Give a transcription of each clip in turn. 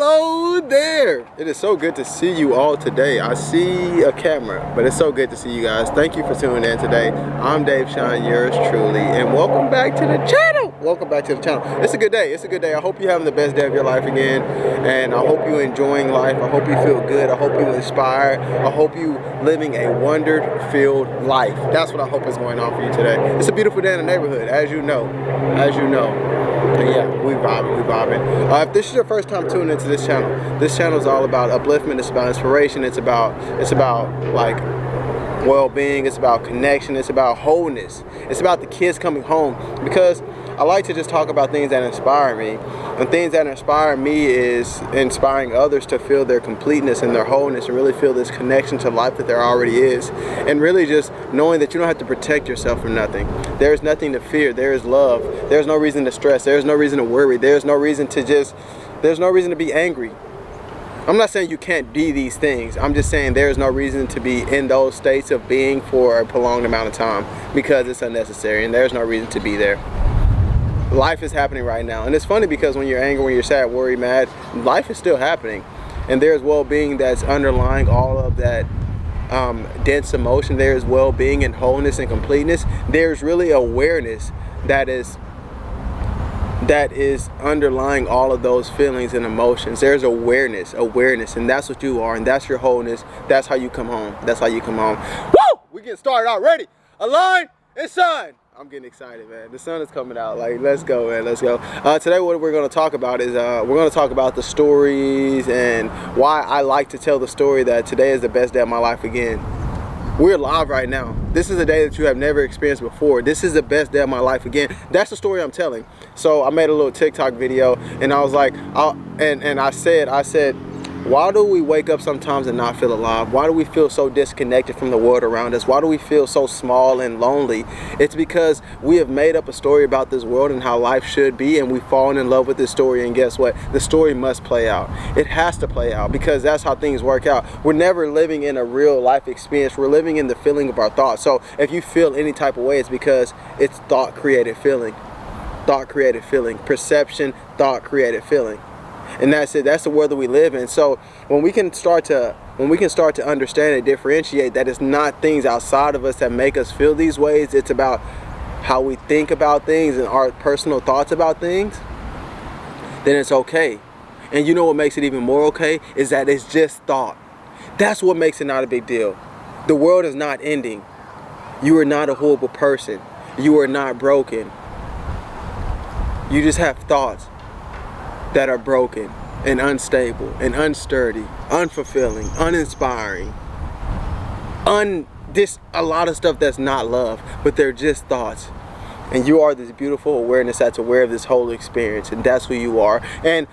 Hello there. It is so good to see you all today. I see a camera, but it's so good to see you guys. Thank you for tuning in today. I'm Dave Shine, yours truly, and welcome back to the channel. Welcome back to the channel. It's a good day. It's a good day. I hope you're having the best day of your life again, and I hope you're enjoying life. I hope you feel good. I hope you're inspired. I hope you living a wonder-filled life. That's what I hope is going on for you today. It's a beautiful day in the neighborhood, as you know. And yeah, we vibing. If this is your first time tuning into this channel is all about upliftment. It's about inspiration. It's about like well-being. It's about connection. It's about wholeness. It's about the kids coming home, because I like to just talk about things that inspire me. And things that inspire me is inspiring others to feel their completeness and their wholeness and really feel this connection to life that there already is. And really just knowing that you don't have to protect yourself from nothing. There's nothing to fear. There is love. There's no reason to stress. There's no reason to worry. There's no reason to be angry. I'm not saying you can't be these things. I'm just saying there's no reason to be in those states of being for a prolonged amount of time, because it's unnecessary and there's no reason to be there. Life is happening right now, and it's funny because when you're angry, when you're sad, worried, mad, life is still happening, and there's well-being that's underlying all of that dense emotion. There's well-being and wholeness and completeness. There's really awareness that is underlying all of those feelings and emotions. There's awareness, and that's what you are, and that's your wholeness. That's how you come home. That's how you come home. Woo! We getting started already. Align and sun. I'm getting excited, man. The sun is coming out. Like, let's go, man. Let's go. Today, what we're going to talk about is we're going to talk about the stories and why I like to tell the story that today is the best day of my life again. We're live right now. This is a day that you have never experienced before. This is the best day of my life again. That's the story I'm telling. So I made a little TikTok video, and I was like, I said, why do we wake up sometimes and not feel alive? Why do we feel so disconnected from the world around us? Why do we feel so small and lonely? It's because we have made up a story about this world and how life should be, and we've fallen in love with this story, and guess what? The story must play out. It has to play out, because that's how things work out. We're never living in a real life experience. We're living in the feeling of our thoughts. So if you feel any type of way, it's because it's thought created feeling. Thought created feeling. Perception, thought created feeling. And that's it. That's the world that we live in. So when we can start to understand and differentiate that it's not things outside of us that make us feel these ways, it's about how we think about things and our personal thoughts about things, then it's okay. And you know what makes it even more okay is that it's just thought. That's what makes it not a big deal. The world is not ending. You are not a horrible person. You are not broken. You just have thoughts that are broken and unstable and unsturdy, unfulfilling, uninspiring, a lot of stuff that's not love, but they're just thoughts. And you are this beautiful awareness that's aware of this whole experience, and that's who you are. And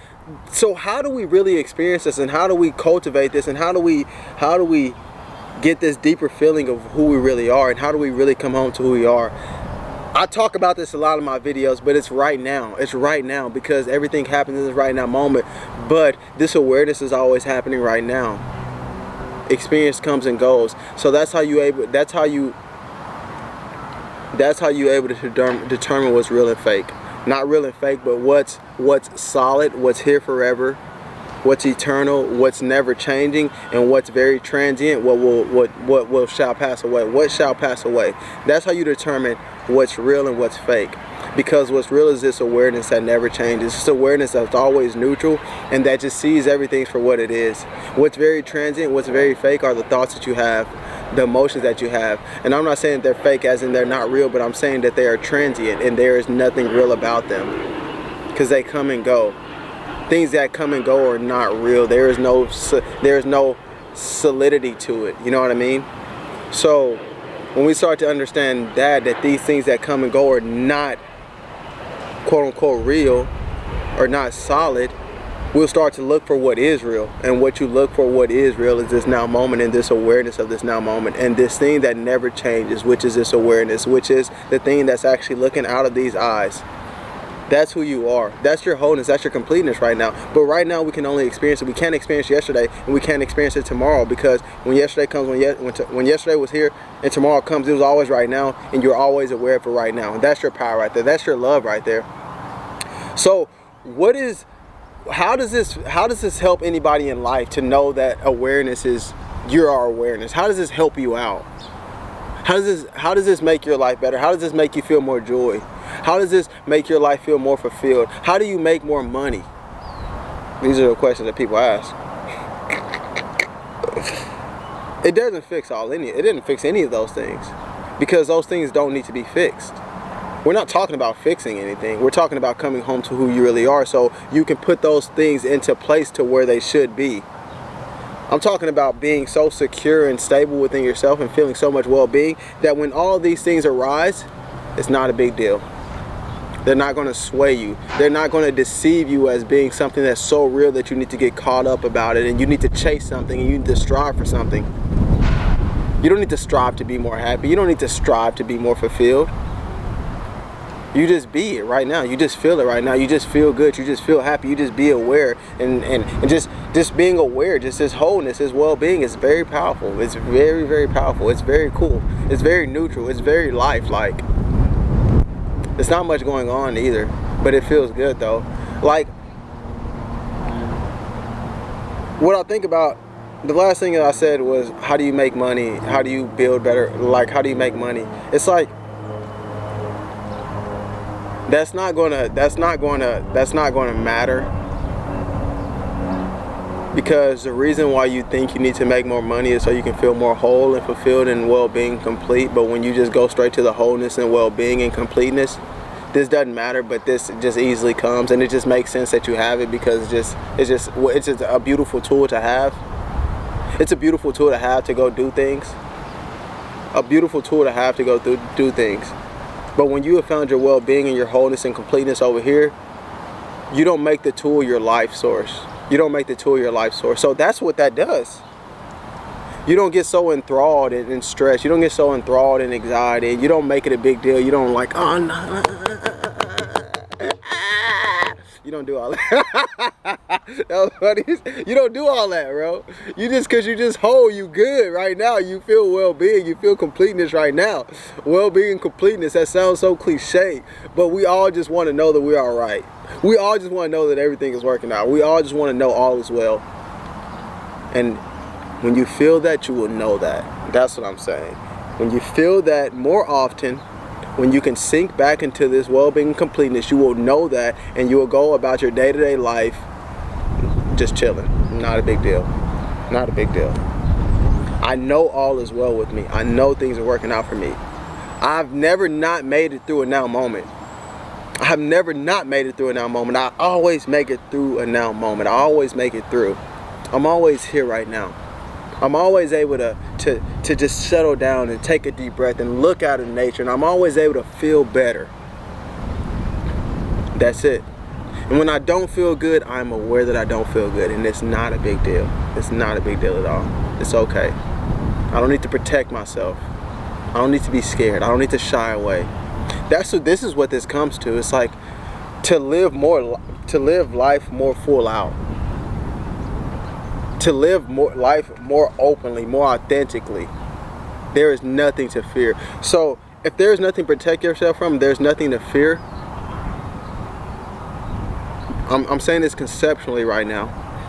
so how do we really experience this, and how do we cultivate this, and how do we get this deeper feeling of who we really are, and how do we really come home to who we are? I talk about this a lot in my videos, but it's right now. It's right now, because everything happens in this right now moment. But this awareness is always happening right now. Experience comes and goes. So that's how you able to determine what's real and fake. Not real and fake, but what's solid, what's here forever, what's eternal, what's never changing, and what's very transient, what shall pass away. What shall pass away. That's how you determine what's real and what's fake. Because what's real is this awareness that never changes. This awareness that's always neutral and that just sees everything for what it is. What's very transient, what's very fake are the thoughts that you have, the emotions that you have. And I'm not saying they're fake as in they're not real, but I'm saying that they are transient and there is nothing real about them, because they come and go. Things that come and go are not real. There is no solidity to it. You know what I mean? So when we start to understand that these things that come and go are not quote unquote real or not solid, we'll start to look for what is real. And what you look for, what is real, is this now moment and this awareness of this now moment and this thing that never changes, which is this awareness, which is the thing that's actually looking out of these eyes. That's who you are. That's your wholeness. That's your completeness right now. But right now we can only experience it. We can't experience yesterday, and we can't experience it tomorrow, because when yesterday comes, when yesterday was here and tomorrow comes, it was always right now, and you're always aware of it right now. And that's your power right there. That's your love right there. So what is how does this help anybody in life to know that awareness is your awareness? How does this help you out? How does this make your life better? How does this make you feel more joy? How does this make your life feel more fulfilled? How do you make more money? These are the questions that people ask. It doesn't fix it didn't fix any of those things, because those things don't need to be fixed. We're not talking about fixing anything. We're talking about coming home to who you really are, so you can put those things into place to where they should be. I'm talking about being so secure and stable within yourself and feeling so much well-being that when all these things arise, it's not a big deal. They're not going to sway you. They're not going to deceive you as being something that's so real that you need to get caught up about it and you need to chase something and you need to strive for something. You don't need to strive to be more happy. You don't need to strive to be more fulfilled. You just be it right now. You just feel it right now. You just feel good. You just feel happy. You just be aware. And just being aware, just this wholeness, this well-being is very powerful. It's very, very powerful. It's very cool. It's very neutral. It's very lifelike. There's not much going on either, but it feels good though. Like, what I think about, the last thing that I said was, how do you make money? How do you build better? Like, how do you make money? It's like, that's not gonna matter, because the reason why you think you need to make more money is so you can feel more whole and fulfilled and well-being complete. But when you just go straight to the wholeness and well-being and completeness, this doesn't matter, but this just easily comes, and it just makes sense that you have it, because it's just a beautiful tool to have. It's a beautiful tool to have to go do things. A beautiful tool to have to go do things. But when you have found your well-being and your wholeness and completeness over here, you don't make the tool your life source. You don't make the tool your life source. So that's what that does. You don't get so enthralled in stress. You don't get so enthralled in anxiety. You don't make it a big deal. You don't like, oh no. You don't do all that. That was funny. You don't do all that, bro. You just, cause you just whole, you good right now. You feel well-being. You feel completeness right now. Well-being, completeness. That sounds so cliche, but we all just want to know that we're all right. We all just want to know that everything is working out. We all just want to know all is well. And when you feel that, you will know that. That's what I'm saying. When you feel that more often, when you can sink back into this well-being and completeness, you will know that, and you will go about your day-to-day life just chilling. Not a big deal. Not a big deal. I know all is well with me. I know things are working out for me. I've never not made it through a now moment. I've never not made it through a now moment. I always make it through a now moment. I always make it through. I'm always here right now. I'm always able to just settle down and take a deep breath and look out at nature, and I'm always able to feel better. That's it. And when I don't feel good, I'm aware that I don't feel good, and it's not a big deal. It's not a big deal at all. It's okay. I don't need to protect myself. I don't need to be scared. I don't need to shy away. This is what this comes to. It's like to live life more full out. To live life more openly, more authentically. There is nothing to fear. So if there's nothing to protect yourself from, there's nothing to fear. I'm saying this conceptually right now,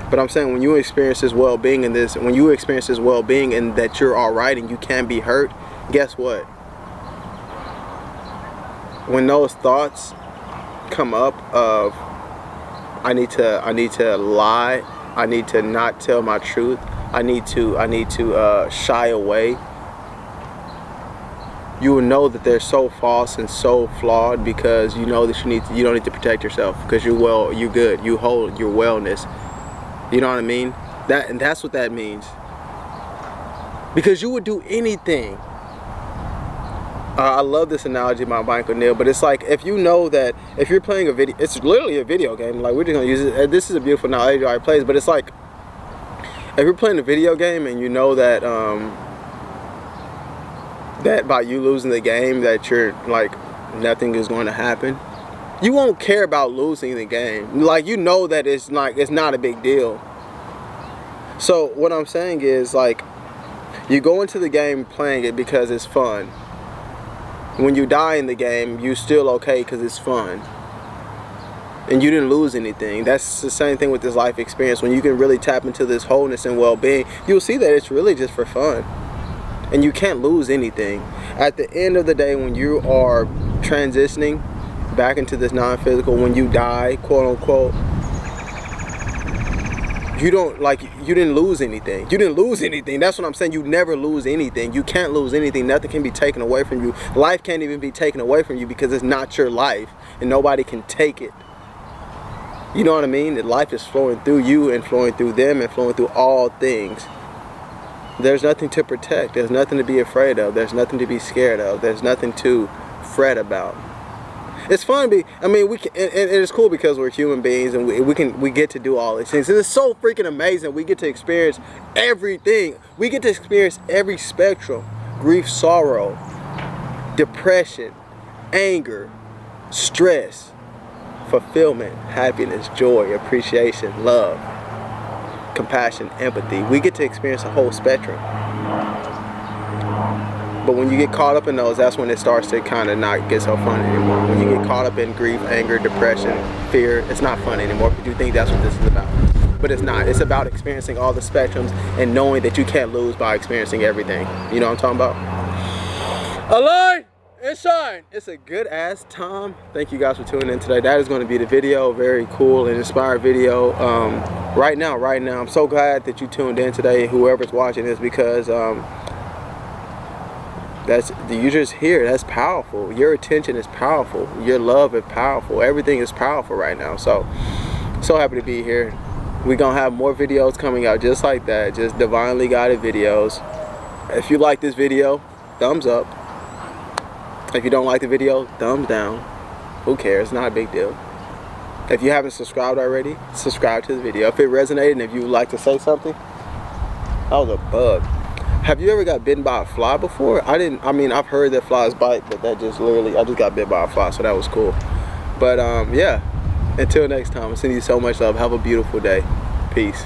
but I'm saying when you experience this well-being and when you experience this well-being and that you're all right and you can't be hurt, guess what? When those thoughts come up of I need to lie, I need to not tell my truth, I need to shy away, you will know that they're so false and so flawed, because you know that you don't need to protect yourself, because you're good, you hold your wellness. You know what I mean? That's what that means. Because you would do anything. I love this analogy by Michael Neal, but it's like, if you know that if you're playing a video, it's literally a video game, like we're just gonna use it. This is a beautiful analogy I plays, but it's like, if you're playing a video game and you know that that by you losing the game that you're like, nothing is going to happen, you won't care about losing the game. Like, you know that it's not a big deal. So what I'm saying is, like, you go into the game playing it because it's fun. When you die in the game, you're still okay because it's fun. and you didn't lose anything. That's the same thing with this life experience. When you can really tap into this wholeness and well-being, you'll see that it's really just for fun, and you can't lose anything. At the end of the day, when you are transitioning back into this non-physical, when you die, quote unquote, you didn't lose anything. You didn't lose anything. That's what I'm saying. You never lose anything. You can't lose anything. Nothing can be taken away from you. Life can't even be taken away from you because it's not your life, and nobody can take it. You know what I mean? That life is flowing through you and flowing through them and flowing through all things. There's nothing to protect. There's nothing to be afraid of. There's nothing to be scared of. There's nothing to fret about. It's fun we can, and it's cool because we're human beings, and we get to do all these things. And it's so freaking amazing. We get to experience everything. We get to experience every spectrum: grief, sorrow, depression, anger, stress, fulfillment, happiness, joy, appreciation, love, compassion, empathy. We get to experience a whole spectrum. But when you get caught up in those, that's when it starts to kind of not get so fun anymore. When you get caught up in grief, anger, depression, fear, it's not fun anymore because you think that's what this is about. But it's not. It's about experiencing all the spectrums and knowing that you can't lose by experiencing everything. You know what I'm talking about? Align and shine. It's a good ass time. Thank you guys for tuning in today. That is going to be the video. Very cool and inspired video. Right now, I'm so glad that you tuned in today, whoever's watching this, because you're just here. That's powerful. Your attention is powerful. Your love is powerful. Everything is powerful right now. So happy to be here. We're gonna have more videos coming out just like that, just divinely guided videos. If you like this video, thumbs up. If you don't like the video, thumbs down. Who cares? Not a big deal. If you haven't subscribed already, subscribe to the video. If it resonated and if you would like to say something, that was a bug. Have you ever got bitten by a fly before? I've heard that flies bite, but I just got bit by a fly, so that was cool. But yeah, until next time, I'm sending you so much love. Have a beautiful day. Peace.